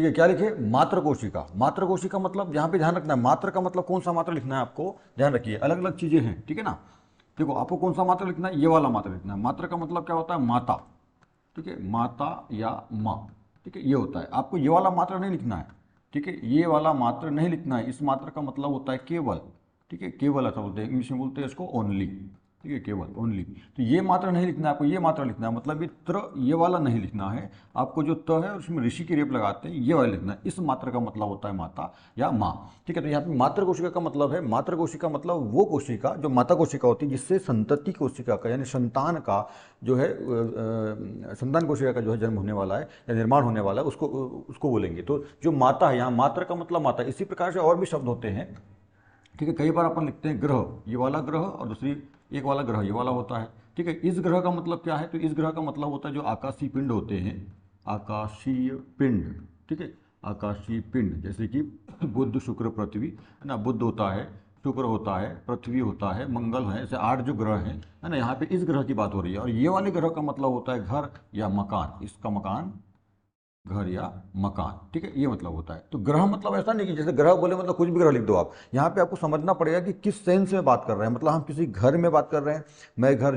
ठीक है, क्या लिखे, मात्र कोशिका। मात्र कोशिका मतलब यहाँ पे ध्यान रखना है, मात्र का मतलब कौन सा मात्र लिखना है आपको, ध्यान रखिए, अलग अलग चीजें हैं, ठीक है ना। देखो आपको कौन सा मात्र लिखना है, ये वाला मात्र लिखना है। मात्र का मतलब क्या होता है, माता, ठीक है, माता या माँ, ठीक है, ये होता है। आपको ये वाला मात्र नहीं लिखना है, ठीक है, ये वाला मात्र नहीं लिखना है। इस मात्र का मतलब होता है केवल, ठीक है, केवल ऐसा बोलते हैं, इंग्लिश में बोलते हैं इसको ओनली, ठीक है, केवल, ओनली। तो ये मात्र नहीं लिखना है आपको, ये मात्र लिखना है, मतलब ये त्र, ये वाला नहीं लिखना है आपको। जो त है उसमें ऋषि की रेप लगाते हैं, ये वाला लिखना है। इस मात्र का मतलब होता है माता या माँ, ठीक है। तो यहाँ पे मात्र कोशिका का मतलब है, मात्र कोशिका मतलब वो कोशिका जो माता कोशिका होती है, जिससे संतति कोशिका का यानी संतान का जो है संतान कोशिका का जो है जन्म होने वाला है या निर्माण होने वाला है, उसको उसको बोलेंगे। तो जो माता है, यहाँ मात्र का मतलब माता। इसी प्रकार से और भी शब्द होते हैं, ठीक है। कई बार अपन लिखते हैं ग्रह, ये वाला ग्रह, और दूसरी एक वाला ग्रह ये वाला होता है, ठीक है। इस ग्रह का मतलब क्या है, तो इस ग्रह का मतलब होता है जो आकाशीय पिंड होते हैं, आकाशीय पिंड, ठीक है, आकाशीय पिंड, जैसे कि बुध शुक्र पृथ्वी है ना। बुध होता है, शुक्र होता है, पृथ्वी होता है, मंगल है, ऐसे 8 जो ग्रह हैं, है ना। यहाँ पे इस ग्रह की बात हो रही है। और ये वाले ग्रह का मतलब होता है घर या मकान, इसका मकान, घर या मकान, ठीक है, ये मतलब होता है। तो ग्रह मतलब ऐसा नहीं कि जैसे ग्रह बोले मतलब कुछ भी ग्रह लिख दो आप। यहाँ पे आपको समझना पड़ेगा कि किस सेंस में बात कर रहे हैं। मतलब हम किसी घर में बात कर रहे हैं,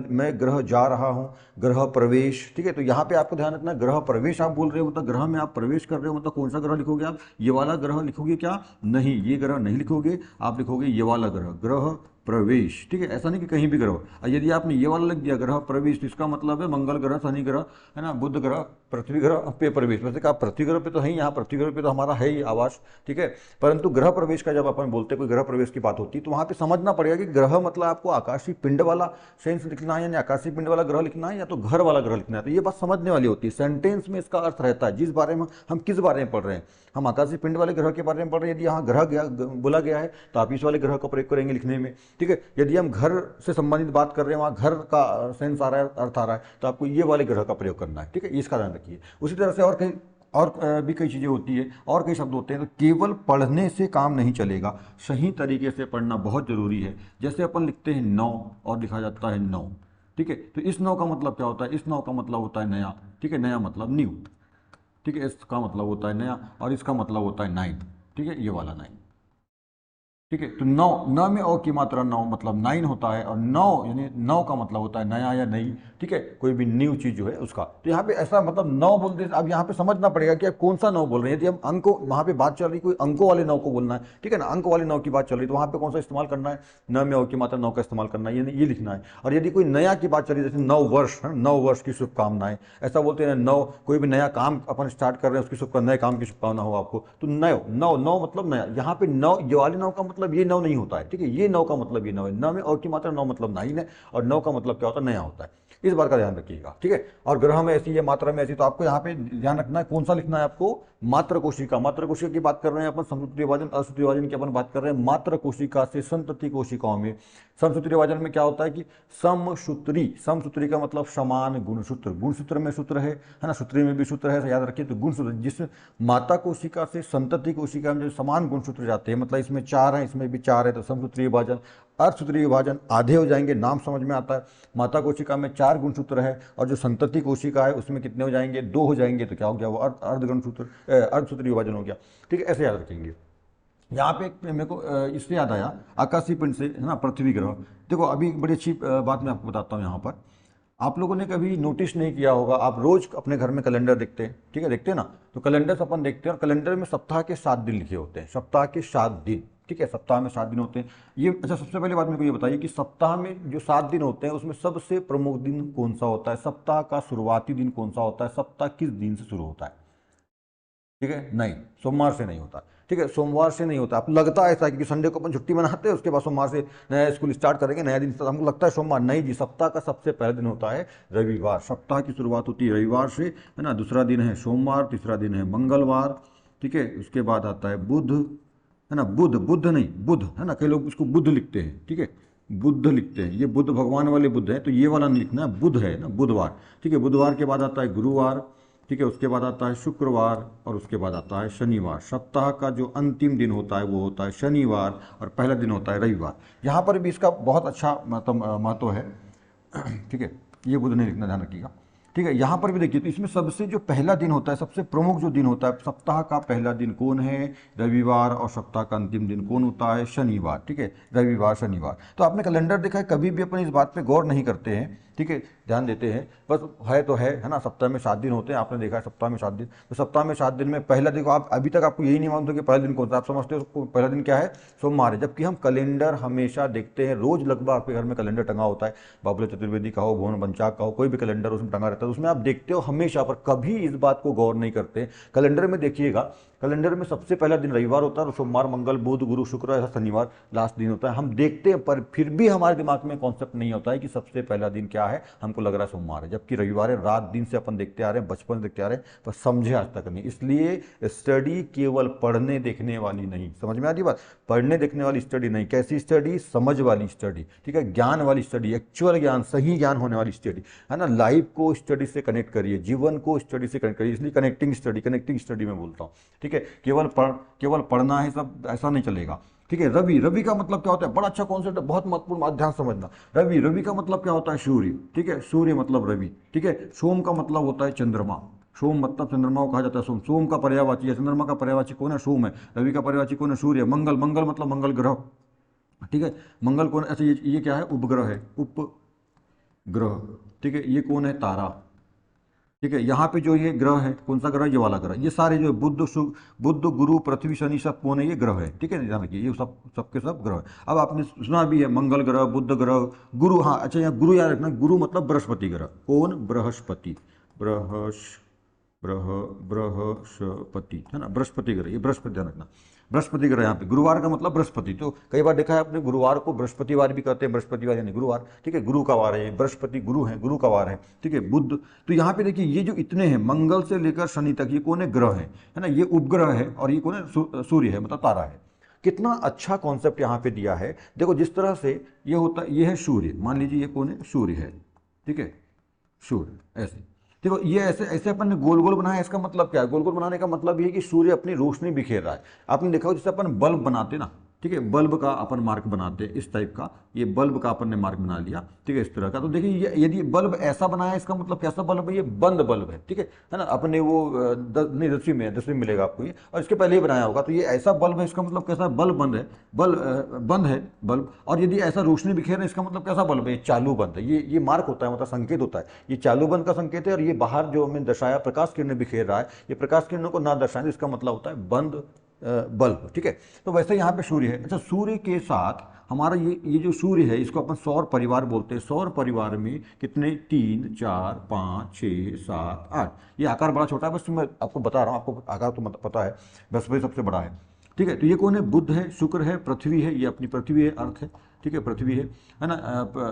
मैं ग्रह जा रहा हूँ, ग्रह प्रवेश, ठीक है। तो यहाँ पे आपको ध्यान रखना है, ग्रह प्रवेश आप बोल रहे हो मतलब ग्रह में आप प्रवेश कर रहे हो, मतलब कौन सा ग्रह लिखोगे आप, ये वाला ग्रह लिखोगे क्या, नहीं, ये ग्रह नहीं लिखोगे आप, लिखोगे ये वाला ग्रह, ग्रह प्रवेश, ठीक है। ऐसा नहीं कि कहीं भी ग्रह। और यदि आपने ये वाला लिख दिया ग्रह प्रवेश, तो इसका मतलब है मंगल ग्रह, शनि ग्रह, है ना, बुध ग्रह, पृथ्वी ग्रह पे प्रवेश। वैसे कहा पृथ्वी ग्रह पे तो है ही, यहाँ पृथ्वी ग्रह पे तो हमारा है ही आवास, ठीक है। परंतु ग्रह प्रवेश का जब अपन बोलते हैं, कोई ग्रह प्रवेश की बात होती है, तो वहाँ पे समझना पड़ेगा कि ग्रह मतलब आपको आकाशीय पिंड वाला सेंस लिखना है, यानी आकाशीय पिंड वाला ग्रह लिखना है, या तो घर वाला ग्रह लिखना है। तो ये बात समझने वाली होती है, सेंटेंस में इसका अर्थ रहता है, जिस बारे में हम किस बारे में पढ़ रहे हैं। हम आकाशीय पिंड वाले ग्रह के बारे में पढ़ रहे हैं, यदि यहाँ ग्रह गया बोला गया है तो आप इस वाले ग्रह का प्रयोग करेंगे लिखने में, ठीक है। यदि हम घर से संबंधित बात कर रहे हैं, वहाँ घर का सेंस आ रहा है, अर्थ आ रहा है, तो आपको ये वाले ग्रह का प्रयोग करना है, ठीक है, इसका ध्यान रखिए। उसी तरह से और कई और भी कई चीज़ें होती है, और कई शब्द होते हैं। तो केवल पढ़ने से काम नहीं चलेगा, सही तरीके से पढ़ना बहुत जरूरी है। जैसे अपन लिखते हैं नौ और लिखा जाता है नौ, ठीक है। तो इस नौ का मतलब क्या होता है, इस नौ का मतलब होता है नया, ठीक है, नया मतलब न्यू, ठीक है। इसका मतलब होता है नया, और इसका मतलब होता है नाइन, ठीक है, ये वाला नाइन, ठीक है। तो नौ, न में ओ की मात्रा नौ मतलब नाइन होता है, और नौ यानी नौ का मतलब होता है नया या नई, ठीक है, कोई भी न्यू चीज जो है उसका। तो यहाँ पे ऐसा मतलब नौ बोलते हैं। अब यहाँ पे समझना पड़ेगा कि आप कौन सा नौ बोल रहे हैं। यदि हम अंक, वहाँ पे बात चल रही कोई अंकों वाले नौ को बोलना है, ठीक है ना, अंक वाले नौ की बात चल रही है, तो वहाँ पे कौन सा इस्तेमाल करना है, न में ओ की मात्रा नौ का इस्तेमाल करना है, ये लिखना है। और यदि कोई नया की बात चल रही है, जैसे नव वर्ष है, नव वर्ष की शुभकामनाएं, ऐसा बोलते हैं नौ, कोई भी नया काम अपन स्टार्ट कर रहे हैं, उसकी शुभकामना, नए काम की शुभकामना हो आपको, तो नौ, नौ, नौ मतलब नया। यहाँ पे नौ, ये वाले नौ का मतलब ये नौ नहीं होता है, ठीक है, ये नौ का मतलब ये नौ है। नौ में और की मात्रा नौ मतलब नाइन है, और नौ का मतलब क्या होता है, नया होता है। इस बात का ध्यान रखिएगा, ठीक है। और ग्रह में ऐसी है, मात्रा में ऐसी, तो आपको यहाँ पे ध्यान रखना है कौन सा लिखना है आपको, मात्र कोशिका। मात्र कोशिका की बात कर रहे हैं अपन, समसूत्री विभाजन, असूत्री विभाजन की अपन बात कर रहे हैं। मात्र कोशिका से संतति कोशिकाओं में, समसूत्री विभाजन में क्या होता है कि समसूत्री, समसूत्री का मतलब समान गुणसूत्र, गुणसूत्र में सूत्र है ना, सूत्री में भी सूत्र है, याद रखिए। तो गुणसूत्र, जिस माता कोशिका से संतति कोशिका में जो समान गुणसूत्र जाते हैं, मतलब इसमें 4 है, इसमें भी 4 है, तो समसूत्री विभाजन। अर्धसूत्री विभाजन आधे हो जाएंगे, नाम समझ में आता है। माता कोशिका में 4 गुणसूत्र है, और जो संतति कोशिका है उसमें कितने हो जाएंगे, 2 हो जाएंगे, तो क्या हो गया, वो अर्धसूत्री विभाजन हो गया, ठीक है, ऐसे याद रखेंगे। यहाँ पे मेरे को इससे याद आया, आकाशीय पिंड से, है ना, पृथ्वी ग्रह। देखो अभी बड़ी अच्छी बात मैं आपको बताता हूँ। यहाँ पर आप लोगों ने कभी नोटिस नहीं किया होगा, आप रोज अपने घर में कैलेंडर देखते हैं, ठीक है, देखते हैं ना। तो कैलेंडर अपन देखते हैं, और कैलेंडर में सप्ताह के 7 दिन लिखे होते हैं, सप्ताह के 7 दिन, ठीक है, सप्ताह में 7 दिन होते हैं। ये अच्छा, सबसे पहले बात मेरे को ये बताइए कि सप्ताह में जो 7 दिन होते हैं, उसमें सबसे प्रमुख दिन कौन सा होता है, सप्ताह का शुरुआती दिन कौन सा होता है, सप्ताह किस दिन से शुरू होता है, ठीक है, नहीं, सोमवार से नहीं होता, ठीक है, सोमवार से नहीं होता। आप लगता है ऐसा क्योंकि संडे को अपन छुट्टी मनाते हैं, उसके बाद सोमवार से नया स्कूल स्टार्ट करेंगे, नया दिन हमको लगता है सोमवार, नहीं जी, सप्ताह का सबसे पहला दिन होता है रविवार। सप्ताह की शुरुआत होती है रविवार से, है ना। दूसरा दिन है सोमवार, तीसरा दिन है मंगलवार, ठीक है, उसके बाद आता है बुध, है ना, बुध, बुध नहीं, बुध, है ना, कई लोग इसको बुध लिखते हैं, ठीक है, बुद्ध लिखते हैं, ये बुद्ध भगवान वाले बुद्ध है, तो ये वाला नहीं लिखना है, बुध है ना, बुधवार, ठीक है। बुधवार के बाद आता है गुरुवार, ठीक है, उसके बाद आता है शुक्रवार, और उसके बाद आता है शनिवार। सप्ताह का जो अंतिम दिन होता है वो होता है शनिवार, और पहला दिन होता है रविवार। यहाँ पर भी इसका बहुत अच्छा मतलब महत्व है, ठीक है, ये बुध नहीं लिखना, ध्यान रखिएगा। ठीक है। यहाँ पर भी देखिए, तो इसमें सबसे जो पहला दिन होता है, सबसे प्रमुख जो दिन होता है सप्ताह का पहला दिन कौन है? रविवार। और सप्ताह का अंतिम दिन कौन होता है? शनिवार। ठीक है, रविवार शनिवार। तो आपने कैलेंडर देखा है, कभी भी अपन इस बात पे गौर नहीं करते हैं, ठीक है, ध्यान देते हैं बस है तो है ना। सप्ताह में 7 दिन होते हैं, आपने देखा है सप्ताह में 7 दिन। तो सप्ताह में 7 दिन में पहला देखो, आप अभी तक आपको यही नहीं मालूम कि पहला दिन कौन सा, आप समझते हो पहला दिन क्या है? सोमवार है। जबकि हम कैलेंडर हमेशा देखते हैं, रोज लगभग आपके घर में कैलेंडर टंगा होता है, बाबुल चतुर्वेदी का हो, भुवन पंचाग का हो, कोई भी कैलेंडर उसमें टंगा रहता है, उसमें आप देखते हो हमेशा, पर कभी इस बात को गौर नहीं करते। कैलेंडर में देखिएगा, कैलेंडर में सबसे पहला दिन रविवार होता है, और सोमवार मंगल बुध गुरु शुक्र ऐसा शनिवार लास्ट दिन होता है। हम देखते हैं पर फिर भी हमारे दिमाग में कॉन्सेप्ट नहीं होता है कि सबसे पहला दिन क्या है, हमको लग रहा है सोमवार है, जबकि रविवार है। रात दिन से अपन देखते आ रहे हैं, बचपन से देखते आ रहे हैं, पर समझे आज तक नहीं। इसलिए स्टडी केवल पढ़ने देखने वाली नहीं, समझ में आती बात? पढ़ने देखने वाली स्टडी नहीं। कैसी स्टडी? समझ वाली स्टडी, ठीक है, ज्ञान वाली स्टडी, एक्चुअल ज्ञान, सही ज्ञान होने वाली स्टडी, है ना। लाइफ को स्टडी से कनेक्ट करिए, जीवन को स्टडी से कनेक्ट करिए, इसलिए कनेक्टिंग स्टडी में बोलता हूँ, ठीक है। केवल पढ़ना है सब, ऐसा नहीं चलेगा, ठीक है। रवि, रवि का मतलब क्या होता है? बड़ा अच्छा कॉन्सेप्ट है, बहुत महत्वपूर्ण बात, ध्यान समझना। रवि का मतलब क्या होता है? सूर्य, ठीक है, सूर्य मतलब रवि, ठीक है। सोम का मतलब होता है चंद्रमा, सोम मतलब चंद्रमा को कहा जाता है सोम। सोम का पर्यायवाची है, चंद्रमा का पर्यायवाची कौन है? सोम है। रवि का पर्यायवाची कौन है? सूर्य। मंगल, मंगल मतलब मंगल ग्रह, ठीक है। मंगल कौन? अच्छा, ये क्या है? उपग्रह है, उपग्रह, ठीक है। ये कौन है? तारा, ठीक है। यहाँ पे जो ये ग्रह है, कौन सा ग्रह? ये वाला ग्रह। ये सारे जो बुध गुरु पृथ्वी शनि सब कौन है? ये ग्रह है, ठीक है, ध्यान रखिए, ये सबके सब ग्रह है। अब आपने सुना भी है मंगल ग्रह, बुध ग्रह, गुरु। हाँ अच्छा, यहाँ गुरु याद रखना, गुरु मतलब बृहस्पति ग्रह। कौन? बृहस्पति, बृहस्पति, है ना, बृहस्पति ग्रह, ये बृहस्पति ध्यान रखना, बृहस्पति ग्रह। यहाँ पे गुरुवार का मतलब बृहस्पति, तो कई बार देखा है आपने, गुरुवार को बृहस्पतिवार भी कहते हैं, बृहस्पतिवार यानी गुरुवार, ठीक है, गुरु का वार है, बृहस्पति गुरु है, गुरु का वार है, ठीक है। बुध, तो यहाँ पे देखिए ये जो इतने हैं, मंगल से लेकर शनि तक, ये कौन है? ग्रह है ना, ये उपग्रह है, और ये कौन है? सूर्य है, मतलब तारा है। कितना अच्छा कॉन्सेप्ट यहाँ पे दिया है। देखो जिस तरह से ये होता, ये है सूर्य, मान लीजिए ये कौन है? सूर्य है, ठीक है, सूर्य। ऐसे देखो, ये ऐसे ऐसे अपन ने गोल गोल बनाया, इसका मतलब क्या है? गोल गोल बनाने का मतलब ये है कि सूर्य अपनी रोशनी बिखेर रहा है। आपने देखा हो जैसे अपन बल्ब बनाते ना, ठीक है, बल्ब का अपन मार्क बनाते हैं, इस टाइप का, ये बल्ब का अपन ने मार्क बना लिया, ठीक है, इस तरह का। तो देखिए ये यदि बल्ब ऐसा बनाया, इसका मतलब कैसा बल्ब है? ये बंद बल्ब है, ठीक है ना। अपने वो नहीं, 10वीं में, 10वीं में मिलेगा आपको ये, और इसके पहले ही बनाया होगा। तो ये ऐसा बल्ब है, इसका मतलब कैसा है? बल्ब बंद है, बंद है बल्ब। और यदि ऐसा रोशनी बिखेर है, इसका मतलब कैसा बल्ब है? चालू बंद है। ये मार्क होता है, मतलब संकेत होता है, ये चालू बंद का संकेत है। और ये बाहर जो हमें दर्शाया, प्रकाश किरणें बिखेर रहा है, ये प्रकाश किरणों को ना दर्शाए, इसका मतलब होता है बंद बल्ब, ठीक है। तो वैसे यहाँ पे सूर्य है। अच्छा, सूर्य के साथ हमारा ये जो सूर्य है, इसको अपन सौर परिवार बोलते हैं। सौर परिवार में कितने? 3 4 5 6 7 8। ये आकार बड़ा छोटा है, बस मैं आपको बता रहा हूँ, आपको आकार तो पता है, बृहस्पति सबसे बड़ा है, ठीक है। तो ये कौन है? बुध है, शुक्र है, पृथ्वी है, ये अपनी पृथ्वी है, अर्थ है, ठीक है, पृथ्वी है ना।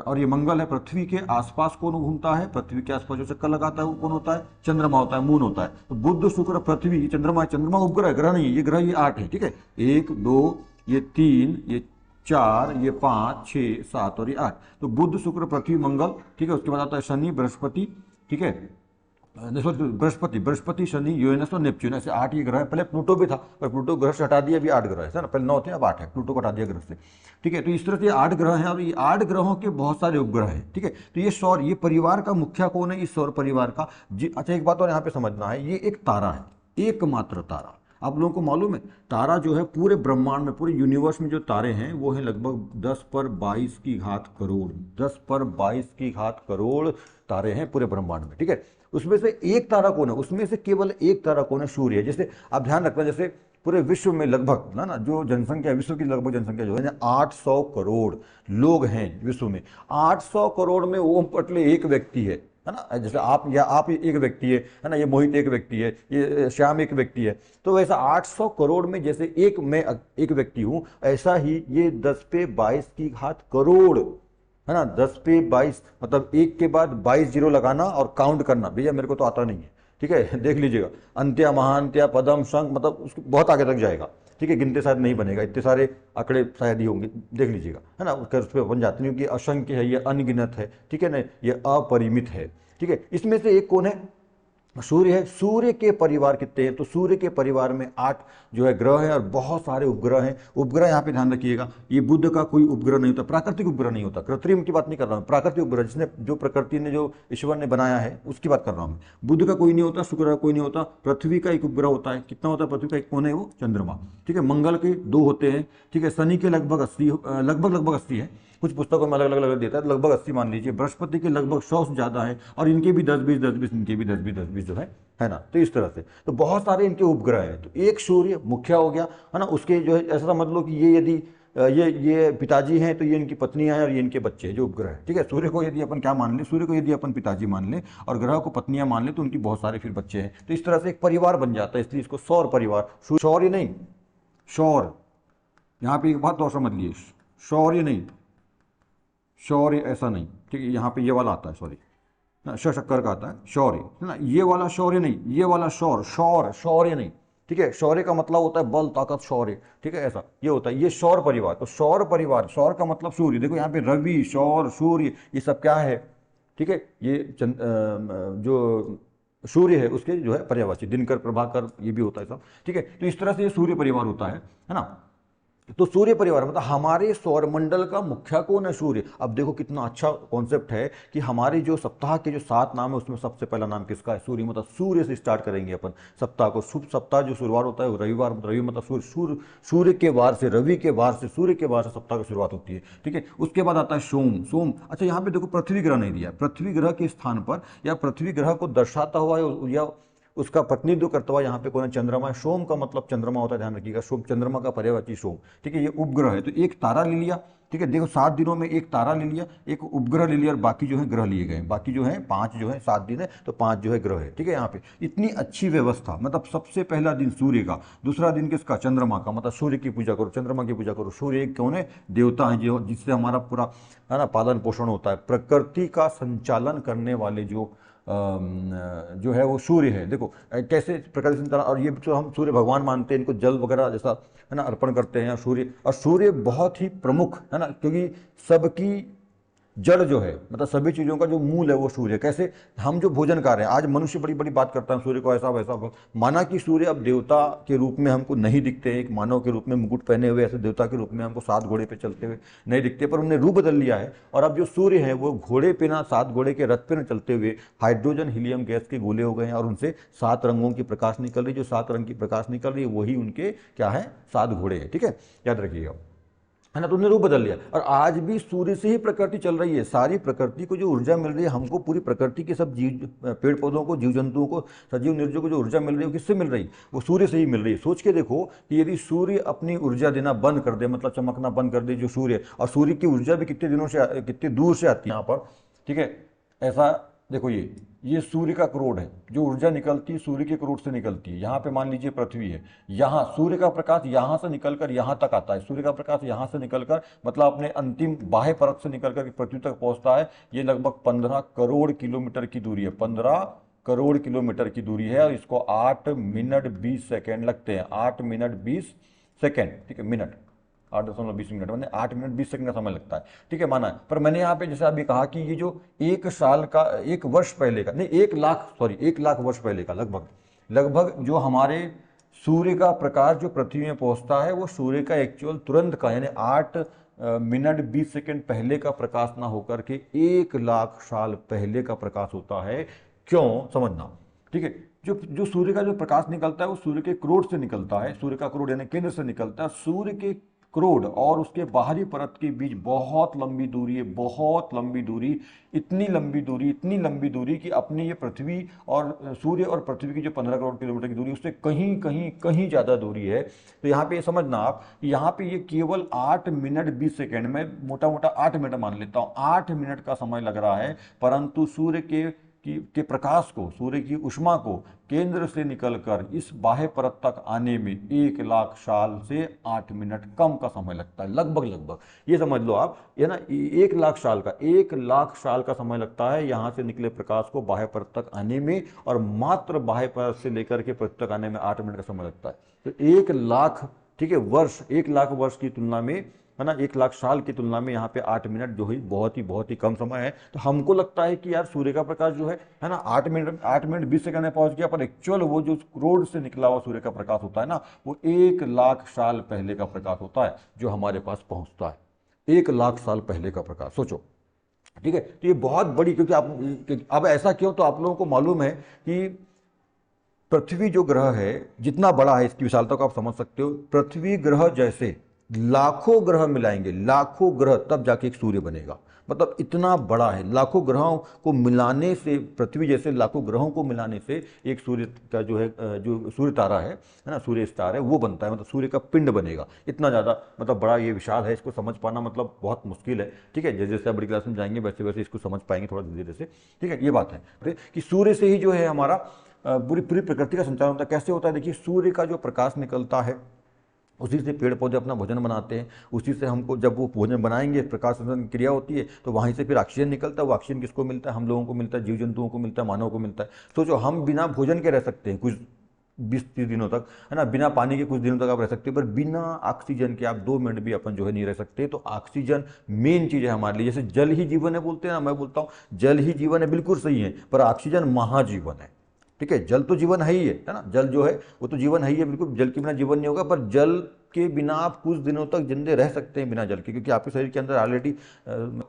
और ये मंगल है। पृथ्वी के आसपास कौन घूमता है? पृथ्वी के आसपास जो चक्कर लगाता है वो कौन होता है? चंद्रमा होता है, मून होता है। तो बुध शुक्र पृथ्वी, चंद्रमा, चंद्रमा उपग्रह, ग्रह नहीं है, ये ग्रह, ये 8 है, ठीक है, 1 2 ये 3 ये 4 ये 5 6 7 और ये 8। तो बुध शुक्र पृथ्वी मंगल, ठीक है। उसके बाद आता है शनि, बृहस्पति, ठीक है, बृहस्पति शनि यूरेनस और नेपच्यून, ऐसे 8 ये ग्रह है। पहले प्लूटो भी था, पर प्लूटो ग्रह से हटा दिया, अभी 8 ग्रह है ना, पहले 9 थे, अब 8 है, प्लूटो को हटा दिया ग्रह से, ठीक है। तो इस तरह से 8 ग्रह हैं, और ये 8 ग्रहों के बहुत सारे उपग्रह हैं, ठीक है। तो ये परिवार का मुखिया कौन है? इस सौर परिवार का अच्छा, एक बात और यहाँ पे समझना है, ये एक तारा है, एकमात्र तारा। आप लोगों को मालूम है, तारा जो है पूरे ब्रह्मांड में, पूरे यूनिवर्स में जो तारे हैं वो है लगभग 10 पर 22 की घात करोड़, 10 पर 22 की घात करोड़ तारे हैं पूरे ब्रह्मांड में, ठीक है। उसमें से एक तारा कौन है? उसमें से केवल एक तारा कौन है? सूर्य है। जैसे आप ध्यान रखना, जैसे पूरे विश्व में लगभग ना जो जनसंख्या, विश्व की लगभग जनसंख्या जो है 800 करोड़ लोग हैं विश्व में। 800 करोड़ में ओम पटले एक व्यक्ति है ना। जैसे आप एक व्यक्ति है ना, ये मोहित एक व्यक्ति है, ये श्याम एक व्यक्ति है। तो वैसा 800 करोड़ में जैसे मैं एक व्यक्ति हूं, ऐसा ही ये 10 पे 22 की घात करोड़, है ना। 10 पे 22 मतलब एक के बाद 22 जीरो लगाना और काउंट करना। भैया मेरे को तो आता नहीं है, ठीक है, देख लीजिएगा। अंत्या महांत्या पदम शंख, मतलब उसको बहुत आगे तक जाएगा, ठीक है, गिनते शायद नहीं बनेगा, इतने सारे आंकड़े शायद ही होंगे, देख लीजिएगा, है ना। उसके उस पर बन जाते हैं, क्योंकि असंख्य है, ये अनगिनत है, ठीक है ना, ये अपरिमित है, ठीक है। इसमें से एक कौन है? सूर्य है, सूर्य के परिवार कितने हैं, तो सूर्य के परिवार में 8 जो है ग्रह है और बहुत सारे उपग्रह हैं। उपग्रह यहाँ पे ध्यान रखिएगा, ये बुध का कोई उपग्रह नहीं होता, प्राकृतिक उपग्रह नहीं होता, कृत्रिम की बात नहीं कर रहा हूँ, प्राकृतिक उपग्रह जिसने जो प्रकृति ने जो ईश्वर ने बनाया है उसकी बात कर रहा हूँ मैं। बुध का कोई नहीं होता, शुक्र का कोई नहीं होता, पृथ्वी का एक उपग्रह होता है। कितना होता है पृथ्वी का एक, कौन है वो, चंद्रमा, ठीक है। मंगल के 2 होते हैं, ठीक है। शनि के लगभग 80, लगभग 80 है, कुछ पुस्तकों में अलग अलग देता है, लगभग 80 मान लीजिए। बृहस्पति के लगभग 100 से ज़्यादा है, और इनके भी 10-20 इनके भी 10-20 जो है ना। तो इस तरह से तो बहुत सारे इनके उपग्रह हैं। तो एक सूर्य मुख्य हो गया, है ना। उसके जो है ऐसा समझ लो कि ये यदि ये पिताजी हैं तो ये इनकी पत्नियां हैं और ये इनके बच्चे हैं जो उपग्रह है, ठीक है। सूर्य को यदि अपन क्या मान लें, सूर्य को यदि अपन पिताजी मान लें और ग्रह को पत्नियां मान लें तो उनकी बहुत सारे फिर बच्चे हैं। तो इस तरह से एक परिवार बन जाता है, इसलिए इसको सौर परिवार, शौर्य नहीं, शौर, यहाँ पे एक बात और समझ लिए, शौर्य नहीं, शौर्य ऐसा नहीं, ठीक है। यहाँ पे ये वाला आता है, सॉरी, शक्कर का आता है शौर्य, है ना। ये वाला शौर्य नहीं, ये वाला शौर, शौर, शौर्य नहीं, ठीक है। शौर्य का मतलब होता है बल, ताकत, शौर्य, ठीक है, ऐसा ये होता है। ये सौर परिवार, तो सौर परिवार, सौर का मतलब सूर्य। देखो यहाँ पे रवि, सौर, सूर्य, ये सब क्या है, ठीक है। ये जो सूर्य है उसके जो है पर्यायवाची, दिनकर, प्रभाकर, ये भी होता है सब, ठीक है। तो इस तरह से ये सूर्य परिवार होता है ना। तो सूर्य परिवार मतलब हमारे सौरमंडल का मुखिया कौन है, सूर्य। अब देखो कितना अच्छा कॉन्सेप्ट है कि हमारे जो सप्ताह के जो 7 नाम है उसमें सबसे पहला नाम किसका है, सूर्य। मतलब सूर्य से स्टार्ट करेंगे अपन सप्ताह को। शुभ सप्ताह जो शुरुआत होता है वो रविवार, रवि मतलब सूर्य, सूर्य के वार से, रवि के वार से, सूर्य के वार से सप्ताह की शुरुआत होती है, ठीक है। उसके बाद आता है सोम, सोम। अच्छा यहाँ पे देखो पृथ्वी ग्रह नहीं दिया, पृथ्वी ग्रह के स्थान पर या पृथ्वी ग्रह को दर्शाता हुआ या उसका प्रतिनिधित्व करता हुआ यहाँ पे कौन है, चंद्रमा है। सोम का मतलब चंद्रमा होता है, ध्यान रखिएगा, सोम चंद्रमा का पर्यायवाची सोम, ठीक है। ये उपग्रह है, तो एक तारा ले लिया, ठीक है। देखो 7 दिनों में एक तारा ले लिया, एक उपग्रह ले लिया और बाकी जो है ग्रह लिए गए। बाकी जो है 5 जो है, 7 दिन है तो 5 जो है ग्रह है, ठीक है। यहाँ पे इतनी अच्छी व्यवस्था, मतलब सबसे पहला दिन सूर्य का, दूसरा दिन किसका, चंद्रमा का, मतलब सूर्य की पूजा करो, चंद्रमा की पूजा करो। सूर्य एक कौन है, देवता है, जो जिससे हमारा पूरा, है ना, पालन पोषण होता है। प्रकृति का संचालन करने वाले जो है वो सूर्य है। देखो कैसे प्रकृति संचालन, और ये जो हम सूर्य भगवान मानते हैं, इनको जल वगैरह जैसा, है ना, अर्पण करते हैं। सूर्य, और सूर्य बहुत ही प्रमुख है ना, क्योंकि सबकी जड़ जो है, मतलब सभी चीज़ों का जो मूल है वो सूर्य। कैसे हम जो भोजन कर रहे हैं, आज मनुष्य बड़ी बड़ी बात करता है सूर्य को ऐसा वैसा, माना कि सूर्य अब देवता के रूप में हमको नहीं दिखते हैं, एक मानव के रूप में मुकुट पहने हुए ऐसे देवता के रूप में हमको 7 घोड़े पे चलते हुए नहीं दिखते, पर उन्होंने रूप बदल लिया है। और अब जो सूर्य है वो घोड़े पे ना, 7 घोड़े के रथ पे न चलते हुए हाइड्रोजन हीलियम गैस के गोले हो गए हैं, और उनसे 7 रंगों की प्रकाश निकल रही है। जो 7 रंग की प्रकाश निकल रही है वही उनके क्या है, 7 घोड़े हैं, ठीक है, याद रखिएगा, है ना। तो उन्होंने रूप बदल लिया, और आज भी सूर्य से ही प्रकृति चल रही है। सारी प्रकृति को जो ऊर्जा मिल रही है हमको, पूरी प्रकृति के सब जीव, पेड़ पौधों को, जीव जंतुओं को, सजीव निर्जीव को जो ऊर्जा मिल रही है वो किससे मिल रही है, वो सूर्य से ही मिल रही है। सोच के देखो कि यदि सूर्य अपनी ऊर्जा देना बंद कर दे, मतलब चमकना बंद कर दे जो सूर्य, और सूर्य की ऊर्जा भी कितने दिनों से, कितने दूर से आती है यहाँ पर, ठीक है। ऐसा देखो, ये सूर्य का क्रोड है, जो ऊर्जा निकलती है सूर्य के क्रोड से निकलती है। यहाँ पे मान लीजिए पृथ्वी है, यहाँ सूर्य का प्रकाश यहाँ से निकलकर यहाँ तक आता है। सूर्य का प्रकाश यहाँ से निकलकर, मतलब अपने अंतिम बाह्य परत से निकलकर पृथ्वी तक पहुँचता है। ये लगभग 15 करोड़ किलोमीटर की दूरी है, 15 करोड़ किलोमीटर की दूरी है, और इसको 8 मिनट 20 सेकेंड लगते हैं, 8 मिनट 20 सेकेंड, ठीक है, मिनट 8.20 मिनट, मैंने 8 मिनट 20 सेकंड का समय लगता है, ठीक है, माना है। पर मैंने यहाँ पे जैसे अभी कहा कि ये जो 1 साल का, 1 वर्ष पहले का नहीं, 1 लाख, सॉरी 1 लाख वर्ष पहले का लगभग जो हमारे सूर्य का प्रकाश जो पृथ्वी में पहुंचता है वो सूर्य का एक्चुअल तुरंत का, यानी 8 मिनट 20 सेकंड पहले का प्रकाश ना होकर के 1 लाख साल पहले का प्रकाश होता है। क्यों, समझना, ठीक है। जो सूर्य का जो प्रकाश निकलता है वो सूर्य के क्रोड से निकलता है, सूर्य का क्रोड यानी केंद्र से निकलता है। सूर्य के क्रोड और उसके बाहरी परत के बीच बहुत लंबी दूरी है, बहुत लंबी दूरी, इतनी लंबी दूरी कि अपनी ये पृथ्वी और सूर्य और पृथ्वी की जो 15 करोड़ किलोमीटर की दूरी, उससे कहीं ज़्यादा दूरी है। तो यहाँ पे ये समझना आप, यहाँ पे ये केवल 8 मिनट 20 सेकेंड में, मोटा मोटा 8 मिनट मान लेता हूँ, 8 मिनट का समय लग रहा है, परंतु सूर्य के प्रकाश को, सूर्य की ऊष्मा को केंद्र से निकलकर इस बाह्य परत तक आने में 1 लाख साल से 8 मिनट कम का समय लगता है, लगभग ये समझ लो आप, ये ना 1 लाख साल का, 1 लाख साल का समय लगता है यहाँ से निकले प्रकाश को बाह्य परत तक आने में, और मात्र बाह्य परत से लेकर के पृथ्वी तक आने में 8 मिनट का समय लगता है। तो 1 लाख, ठीक है, वर्ष, 1 लाख वर्ष की तुलना में, है ना, 1 लाख साल की तुलना में यहाँ पे 8 मिनट जो है बहुत ही कम समय है। तो हमको लगता है कि यार सूर्य का प्रकाश जो है ना, 8 मिनट 20 सेकंड में पहुंच गया, पर एक्चुअल वो जो रोड से निकला हुआ सूर्य का प्रकाश होता है ना, वो 1 लाख साल पहले का प्रकाश होता है जो हमारे पास पहुंचता है। 1 लाख साल पहले का प्रकाश, सोचो, ठीक है। तो ये बहुत बड़ी, क्योंकि अब ऐसा क्यों, तो आप लोगों को मालूम है कि पृथ्वी जो ग्रह है जितना बड़ा है, इसकी विशालता को आप समझ सकते हो। पृथ्वी ग्रह जैसे लाखों ग्रह मिलाएंगे, लाखों ग्रह, तब जाके एक सूर्य बनेगा। मतलब इतना बड़ा है, लाखों ग्रहों को मिलाने से, पृथ्वी जैसे लाखों ग्रहों को मिलाने से एक सूर्य का जो है, जो सूर्य तारा है ना, सूर्य स्टार है, वो बनता है। मतलब सूर्य का पिंड बनेगा। इतना ज़्यादा मतलब बड़ा ये विशाल है, इसको समझ पाना मतलब बहुत मुश्किल है, ठीक है। जैसे जैसे आप बड़ी क्लास में जाएंगे वैसे वैसे इसको समझ पाएंगे थोड़ा धीरे धीरे से, ठीक है। ये बात है कि सूर्य से ही जो है हमारा पूरी पूरी प्रकृति का संचालन होता है। कैसे होता है, देखिए, सूर्य का जो प्रकाश निकलता है उसी से पेड़ पौधे अपना भोजन बनाते हैं। उसी से हमको, जब वो भोजन बनाएंगे, प्रकाश संश्लेषण की क्रिया होती है, तो वहीं से फिर ऑक्सीजन निकलता है। वो ऑक्सीजन किसको मिलता है? हम लोगों को मिलता है, जीव जंतुओं को मिलता है, मानव को मिलता है। सोचो, हम बिना भोजन के रह सकते हैं कुछ 20-30 दिनों तक, है ना, बिना पानी के कुछ दिनों तक आप रह सकते हो, पर बिना ऑक्सीजन के आप 2 मिनट भी अपन जो है नहीं रह सकते। तो ऑक्सीजन मेन चीज़ है हमारे लिए। जैसे जल ही जीवन है बोलते हैं ना, मैं बोलता हूँ जल ही जीवन है, बिल्कुल सही है, पर ऑक्सीजन महाजीवन है, ठीक है। जल तो जीवन है ही है ना, जल जो है वो तो जीवन है ही है, बिल्कुल। जल के बिना जीवन नहीं होगा, पर जल के बिना आप कुछ दिनों तक जिंदे रह सकते हैं बिना जल के, क्योंकि आपके शरीर के अंदर ऑलरेडी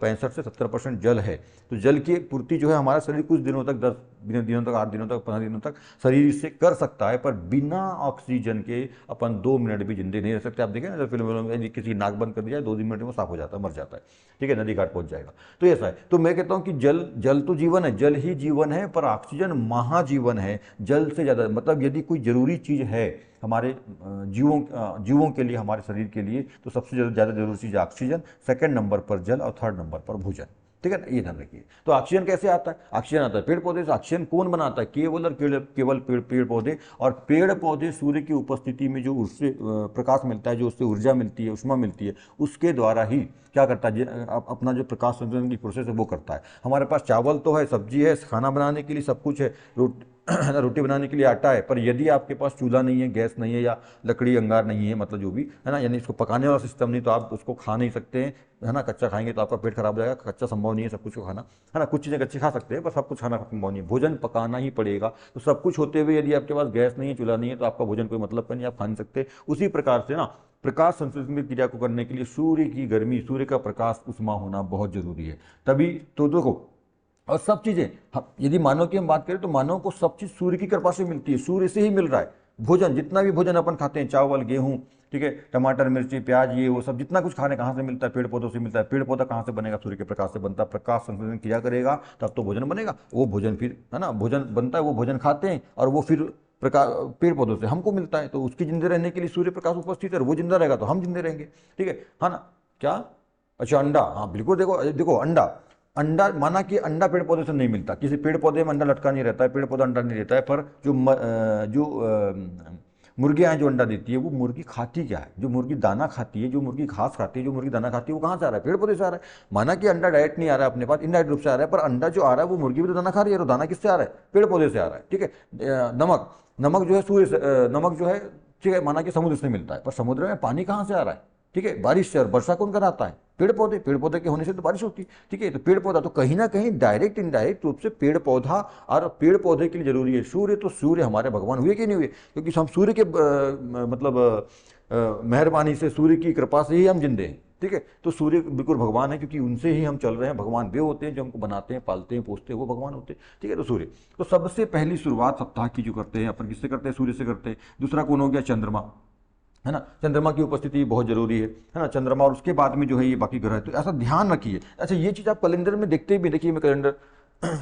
65 से 70% जल है। तो जल की पूर्ति जो है हमारा शरीर कुछ दिनों तक, 10 दिनों तक, 8 दिनों तक, 15 दिनों तक शरीर इससे कर सकता है, पर बिना ऑक्सीजन के अपन 2 मिनट भी जिंदे नहीं रह सकते। आप देखें ना, जब फिल्म में किसी नाक बंद कर दिया है, 2 मिनट में साफ हो जाता है, मर जाता है, ठीक है, नदी घाट पहुंच जाएगा। तो ऐसा है। तो मैं कहता हूं कि जल तो जीवन है, जल ही जीवन है, पर ऑक्सीजन महाजीवन है, जल से ज़्यादा। मतलब यदि कोई जरूरी चीज़ है हमारे जीवों के लिए, हमारे शरीर के लिए, तो सबसे ज़्यादा जरूरी चीज़ है ऑक्सीजन, सेकंड नंबर पर जल और थर्ड नंबर पर भोजन, ठीक है ना। ये ध्यान रखिए। तो ऑक्सीजन कैसे आता है? ऑक्सीजन आता है पेड़ पौधे से। ऑक्सीजन कौन बनाता है? केवल और केवल पेड़ पौधे। और पेड़ पौधे सूर्य की उपस्थिति में जो उससे प्रकाश मिलता है, जो उससे ऊर्जा मिलती है, उष्मा मिलती है, उसके द्वारा ही क्या करता है, अपना जो प्रकाश संश्लेषण की प्रोसेस है वो करता है। हमारे पास चावल तो है, सब्जी है, खाना बनाने के लिए सब कुछ है, रोटी बनाने के लिए आटा है, पर यदि आपके पास चूल्हा नहीं है, गैस नहीं है, या लकड़ी अंगार नहीं है, मतलब जो भी है ना, यानी इसको पकाने वाला सिस्टम नहीं, तो आप उसको खा नहीं सकते हैं, है ना। कच्चा खाएंगे तो आपका पेट खराब हो जाएगा, कच्चा संभव नहीं है सब कुछ को खाना, है ना। कुछ चीज़ें कच्ची खा सकते हैं, पर सब कुछ खाना संभव नहीं है, भोजन पकाना ही पड़ेगा। तो सब कुछ होते हुए यदि आपके पास गैस नहीं है, चूल्हा नहीं है, तो आपका भोजन कोई मतलब का नहीं, आप खा नहीं सकते। उसी प्रकार से ना, प्रकाश संश्लेषण की क्रिया को करने के लिए सूर्य की गर्मी, सूर्य का प्रकाश, उष्मा होना बहुत जरूरी है। तभी तो देखो, और सब चीजें, यदि मानव की हम बात करें तो मानव को सब चीज सूर्य की कृपा से मिलती है, सूर्य से ही मिल रहा है। भोजन, जितना भी भोजन अपन खाते हैं, चावल, गेहूं, ठीक है, टमाटर, मिर्ची, प्याज, ये वो सब जितना कुछ खाने, कहाँ से मिलता है? पेड़ पौधों से मिलता है। पेड़ पौधा कहाँ से बनेगा? सूर्य के प्रकाश से बनता है। प्रकाश संश्लेषण किया करेगा तब तो भोजन बनेगा। वो भोजन फिर, है ना, भोजन बनता है, वो भोजन खाते हैं, और वो फिर प्रकाश पेड़ पौधों से हमको मिलता है। तो उसकी जिंदे रहने के लिए सूर्य प्रकाश उपस्थित है, वो जिंदा रहेगा तो हम जिंदे रहेंगे, ठीक है ना। क्या? अच्छा, अंडा, हाँ बिल्कुल। देखो देखो, अंडा, अंडा माना कि अंडा पेड़ पौधे से नहीं मिलता, किसी पेड़ पौधे में अंडा लटका नहीं रहता है, पेड़ पौधा अंडा नहीं देता है, पर जो मुर्गियाँ हैं जो अंडा देती है, वो मुर्गी खाती क्या है? जो मुर्गी दाना खाती है, जो मुर्गी घास खाती है, जो मुर्गी दाना खाती है, वो कहाँ से आ रहा है? पेड़ पौधे से आ रहा है। माना कि अंडा डायरेक्ट नहीं आ रहा है अपने पास, इनडायरेक्ट रूप से आ रहा है, पर अंडा जो आ रहा है वो मुर्गी भी तो दाना खा रही है, और दाना किससे आ रहा है? पेड़ पौधे से आ रहा है, ठीक है। नमक, नमक जो है सूर्य से, नमक जो है, ठीक है, माना कि समुद्र से मिलता है, पर समुद्र में पानी कहाँ से आ रहा है? ठीक है, बारिश से। और वर्षा कौन कराता है? पेड़ पौधे। पेड़ पौधे के होने से तो बारिश होती है, ठीक है। तो पेड़ पौधा तो कहीं ना कहीं डायरेक्ट इनडायरेक्ट रूप से पेड़ पौधा, और पेड़ पौधे के लिए जरूरी है सूर्य। तो सूर्य हमारे भगवान हुए कि नहीं हुए? क्योंकि हम सूर्य के मतलब मेहरबानी से, सूर्य की कृपा से ही हम जिंदे हैं, ठीक है। तो सूर्य बिल्कुल भगवान है, क्योंकि उनसे ही हम चल रहे हैं। भगवान वे होते हैं जो हमको बनाते हैं, पालते हैं, पोसते हैं, वो भगवान होते हैं, ठीक है। तो सूर्य, तो सबसे पहली शुरुआत सप्ताह की जो करते हैं अपन, किससे करते हैं? सूर्य से करते हैं। दूसरा कौन हो गया? चंद्रमा, है ना। चंद्रमा की उपस्थिति बहुत जरूरी है ना, चंद्रमा। और उसके बाद में जो है ये बाकी ग्रह है, तो ऐसा ध्यान रखिए। अच्छा, ये चीज़ आप कैलेंडर में देखते भी, देखिए मैं कैलेंडर,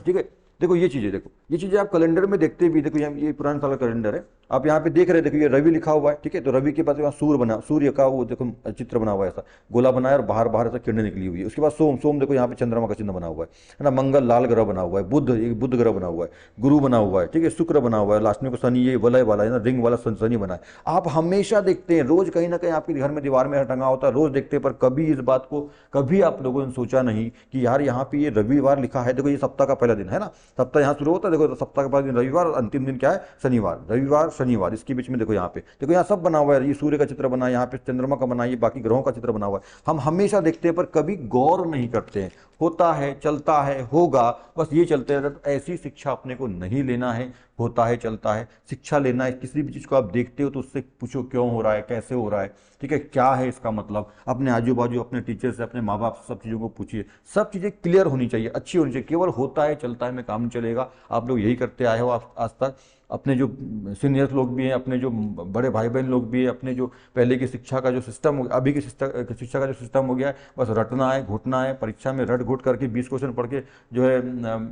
ठीक है, देखो ये चीज़ें, देखो ये चीज़ें आप कैलेंडर में देखते भी, देखो ये पुराने साल का कैलेंडर है, आप यहाँ पे देख रहे, देखो ये रवि लिखा हुआ है, ठीक है। तो रवि के बाद यहाँ सूर्य बना, सूर्य का वो देखो चित्र बना हुआ है, ऐसा गोला बना है, और बाहर बाहर ऐसा किरणें निकली हुई है। उसके बाद सोम, सोम देखो यहाँ पे चंद्रमा का चिन्ह बना हुआ है ना। मंगल लाल ग्रह बना हुआ है, बुध, एक बुध ग्रह बना हुआ है, गुरु बना हुआ है, ठीक है, शुक्र बना हुआ है, लास्ट में को शनि, ये वलय वाला है ना, रिंग वाला शनि बना है। आप हमेशा देखते हैं, रोज कहीं ना कहीं आपके घर में दीवार में टंगा होता है, रोज देखते हैं, पर कभी इस बात को, कभी आप लोगों ने सोचा नहीं कि यार यहाँ पे ये रविवार लिखा है। देखो ये सप्ताह का पहला दिन है ना, सप्ताह यहाँ शुरू होता है, देखो तो सप्ताह का पहला दिन रविवार, और अंतिम दिन क्या है? शनिवार। रविवार, शनिवार, इसके बीच में देखो यहाँ पे, देखो यहाँ सब बना हुआ है, ये सूर्य का चित्र बना है, यहाँ पे चंद्रमा का बना है, ये बाकी ग्रहों का चित्र बना हुआ है। हम हमेशा देखते हैं पर कभी गौर नहीं करते हैं, होता है, चलता है, होगा, बस ये चलते रहता है। तो ऐसी शिक्षा अपने को नहीं लेना है। होता है, चलता है, शिक्षा लेना है। किसी भी चीज़ को आप देखते हो तो उससे पूछो क्यों हो रहा है, कैसे हो रहा है, ठीक है, क्या है इसका मतलब। अपने आजू बाजू, अपने टीचर से, अपने माँ बाप से सब चीज़ों को पूछिए। सब चीज़ें क्लियर होनी चाहिए, अच्छी होनी चाहिए। केवल होता है, चलता है में काम नहीं चलेगा। आप लोग यही करते आए हो आज तक। अपने जो सीनियर्स लोग भी हैं, अपने जो बड़े भाई बहन लोग भी हैं, अपने जो पहले की शिक्षा का जो सिस्टम हो, अभी की शिक्षा का जो सिस्टम हो गया है, बस रटना है, घुटना है, परीक्षा में रट घुट करके 20 क्वेश्चन पढ़ के जो है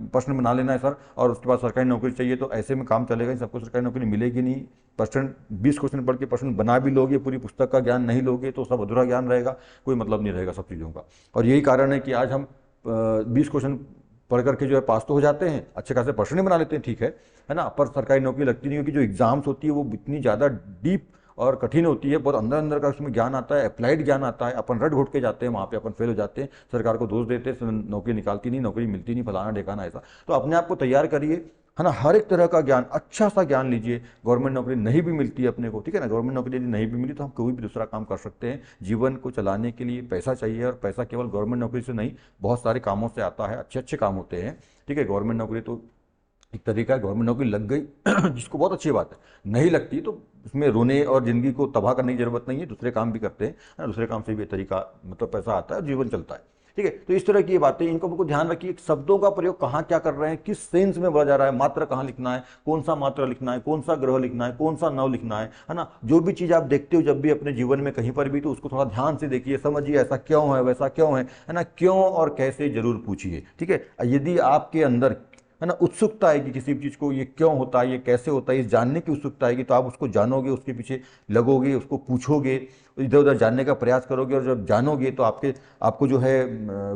प्रश्न बना लेना है सर, और उसके बाद सरकारी नौकरी चाहिए। तो ऐसे में काम चलेगा नहीं, सबको सरकारी नौकरी मिलेगी नहीं। परसेंट 20 क्वेश्चन पढ़ के प्रश्न बना भी लोगे, पूरी पुस्तक का ज्ञान नहीं लोगे तो सब अधूरा ज्ञान रहेगा, कोई मतलब नहीं रहेगा सब चीज़ों का। और यही कारण है कि आज हम 20 क्वेश्चन पढ़ करके जो है पास तो हो जाते हैं, अच्छे खासे प्रश्न ही बना लेते हैं, ठीक है ना, पर सरकारी नौकरी लगती नहीं, क्योंकि जो एग्जाम्स होती है वो इतनी ज़्यादा डीप और कठिन होती है, बहुत अंदर अंदर का उसमें ज्ञान आता है, अप्लाइड ज्ञान आता है। अपन रट घुट के जाते हैं वहाँ पे, अपन फेल हो जाते हैं, सरकार को दोष देते हैं, नौकरी निकालती नहीं, नौकरी मिलती नहीं, फलाना ढेकाना ऐसा। तो अपने आप को तैयार करिए, है ना, हर एक तरह का ज्ञान, अच्छा सा ज्ञान लीजिए। गवर्नमेंट नौकरी नहीं भी मिलती है अपने को, ठीक है ना, गवर्नमेंट नौकरी यदि नहीं भी मिली तो हम कोई भी दूसरा काम कर सकते हैं। जीवन को चलाने के लिए पैसा चाहिए, और पैसा केवल गवर्नमेंट नौकरी से नहीं, बहुत सारे कामों से आता है, अच्छे अच्छे काम होते हैं, ठीक है। गवर्नमेंट नौकरी तो एक तरीका है, गवर्नमेंट नौकरी लग गई जिसको बहुत अच्छी बात है, नहीं लगती तो उसमें रोने और ज़िंदगी को तबाह करने की जरूरत नहीं है, दूसरे काम भी करते हैं, है ना, दूसरे काम से भी तरीका मतलब पैसा आता है, जीवन चलता है, ठीक है। तो इस तरह की ये बातें, इनको बिल्कुल ध्यान रखिए। शब्दों का प्रयोग कहाँ क्या कर रहे हैं, किस सेंस में बोला जा रहा है, मात्रा कहाँ लिखना है, कौन सा मात्रा लिखना है, कौन सा ग्रह लिखना है, कौन सा नव लिखना है ना। जो भी चीज़ आप देखते हो जब भी अपने जीवन में कहीं पर भी, तो उसको थोड़ा ध्यान से देखिए, समझिए ऐसा क्यों है, वैसा क्यों है ना, क्यों और कैसे जरूर पूछिए, ठीक है। यदि आपके अंदर, है ना, उत्सुकता आएगी किसी भी चीज़ को, ये क्यों होता है, ये कैसे होता है, ये जानने की उत्सुकता आएगी, तो आप उसको जानोगे, उसके पीछे लगोगे, उसको पूछोगे, इधर उधर जानने का प्रयास करोगे, और जब जानोगे तो आपको जो है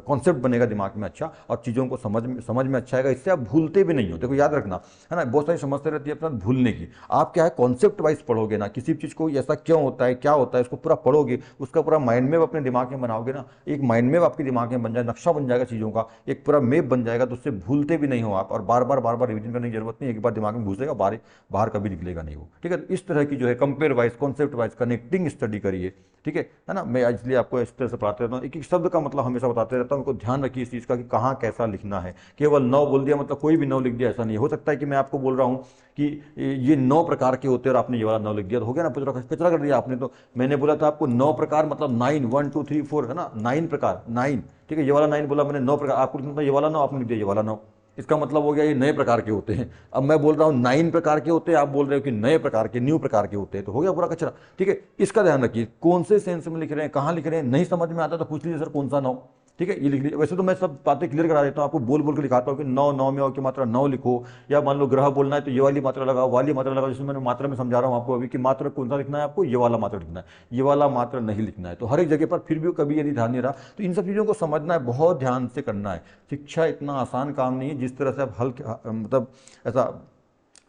कॉन्सेप्ट बनेगा दिमाग में अच्छा, और चीज़ों को समझ में अच्छा आएगा। इससे आप भूलते भी नहीं हो। देखो याद रखना, है ना, बहुत सारी समस्या रहती है अपना भूलने की। आप क्या है, कॉन्सेप्ट वाइज पढ़ोगे ना, किसी चीज़ को ऐसा क्यों होता है, क्या होता है, इसको पूरा पढ़ोगे, उसका पूरा माइंड मैप अपने दिमाग में बनाओगे ना, एक माइंड मैप आपके दिमाग में बन जाए, नक्शा बन जाएगा चीज़ों का, एक पूरा मैप बन जाएगा, तो उससे भूलते भी नहीं हो आप। और बार बार रिवीजन करने की जरूरत नहीं, एक बार दिमाग में घुसेगा, बाहर कभी निकलेगा नहीं वो, ठीक है। इस तरह की जो है compare wise, concept wise connecting study करिए, ठीक है ना। मैं इसलिए आपको इस तरह से पढ़ाते रहता हूँ, एक एक शब्द का मतलब हमेशा बताते रहता हूँ, उनको ध्यान रखिए इस चीज़ का कि कहाँ कैसा लिखना है। केवल 9 बोल दिया मतलब कोई भी 9 लिख दिया, ऐसा नहीं हो सकता है कि मैं आपको बोल रहा हूँ कि ये 9 प्रकार के होते हैं और आपने ये वाला 9 लिख दिया, तो हो गया ना, पूरा कचरा कर दिया आपने। तो मैंने बोला था आपको 9 प्रकार मतलब 9, 1 2 3 4, है ना, 9 प्रकार, 9, ठीक है। ये वाला 9 बोला मैंने, 9 प्रकार आपको लिखना था, ये वाला 9 आपने लिख दिया, ये वाला 9, इसका मतलब हो गया ये नए प्रकार के होते हैं। अब मैं बोल रहा हूँ 9 प्रकार के होते हैं, आप बोल रहे हो कि नए प्रकार के, न्यू प्रकार के होते हैं, तो हो गया पूरा कचरा, ठीक है। इसका ध्यान रखिए, कौन से सेंस में लिख रहे हैं, कहाँ लिख रहे हैं, नहीं समझ में आता तो पूछ लीजिए सर कौन सा 9, ठीक है, ये लिख लीजिए। वैसे तो मैं सब बातें क्लियर करा देता हूँ आपको, बोल बोल के लिखाता हूँ कि 9 में और की मात्रा 9 लिखो, या मान लो ग्रह बोलना है तो ये वाली मात्रा लगाओ, वाली मात्रा लगाओ। जैसे मैंने मात्रा में समझा रहा हूँ आपको अभी कि मात्रा कौन सा लिखना है, आपको ये वाला मात्रा लिखना है, ये वाला मात्रा नहीं लिखना है। तो हर एक जगह पर फिर भी कभी यदि ध्यान नहीं रहा, तो इन सब चीज़ों को समझना है, बहुत ध्यान से करना है। शिक्षा इतना आसान काम नहीं है जिस तरह से आप मतलब ऐसा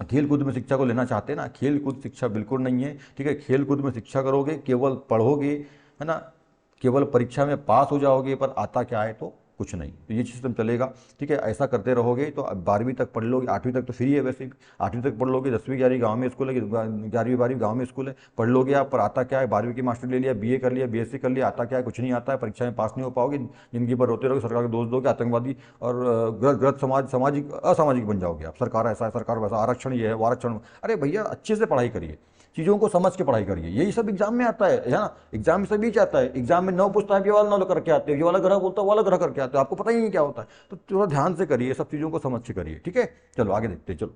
खेल कूद में शिक्षा को लेना चाहते हैं ना, खेल कूद शिक्षा बिल्कुल नहीं है, ठीक है। खेल कूद में शिक्षा करोगे, केवल पढ़ोगे, है ना, केवल परीक्षा में पास हो जाओगे, पर आता क्या है तो कुछ नहीं। तो ये सिस्टम चलेगा, ठीक है। ऐसा करते रहोगे तो 12वीं तक पढ़ लोगे, 8वीं तक तो फ्री है वैसे, 8वीं तक पढ़ लोगे, 10वीं 11वीं गाँव में स्कूल है, 11वीं 12वीं गाँव में स्कूल है, पढ़ लोगे आप, पर आता क्या है, 12वीं की मास्टर ले लिया, बीए कर लिया, बीएससी कर लिया, आता क्या है, कुछ नहीं आता है, परीक्षा में पास नहीं हो पाओगे, जिंदगी भर रोते रहोगे, सरकार के दोष दोगे, आतंकवादी और ग्रस्त सामाजिक असामाजिक बन जाओगे आप। सरकार ऐसा है, सरकार वैसा, आरक्षण ये है, वो आरक्षण। अरे भैया अच्छे से पढ़ाई करिए, चीज़ों को समझ के पढ़ाई करिए, यही सब एग्जाम में आता है ना, एग्जाम में सभी आता है। एग्जाम में 9 पूछता है, ये वाला 9 करके आते हो, ये वाला ग्रह बोलता है, वो वाला ग्रह करके आते हो, आपको पता ही नहीं क्या होता है। तो थोड़ा ध्यान से करिए, सब चीज़ों को समझ के करिए, ठीक है। चलो आगे देखते हैं, चलो।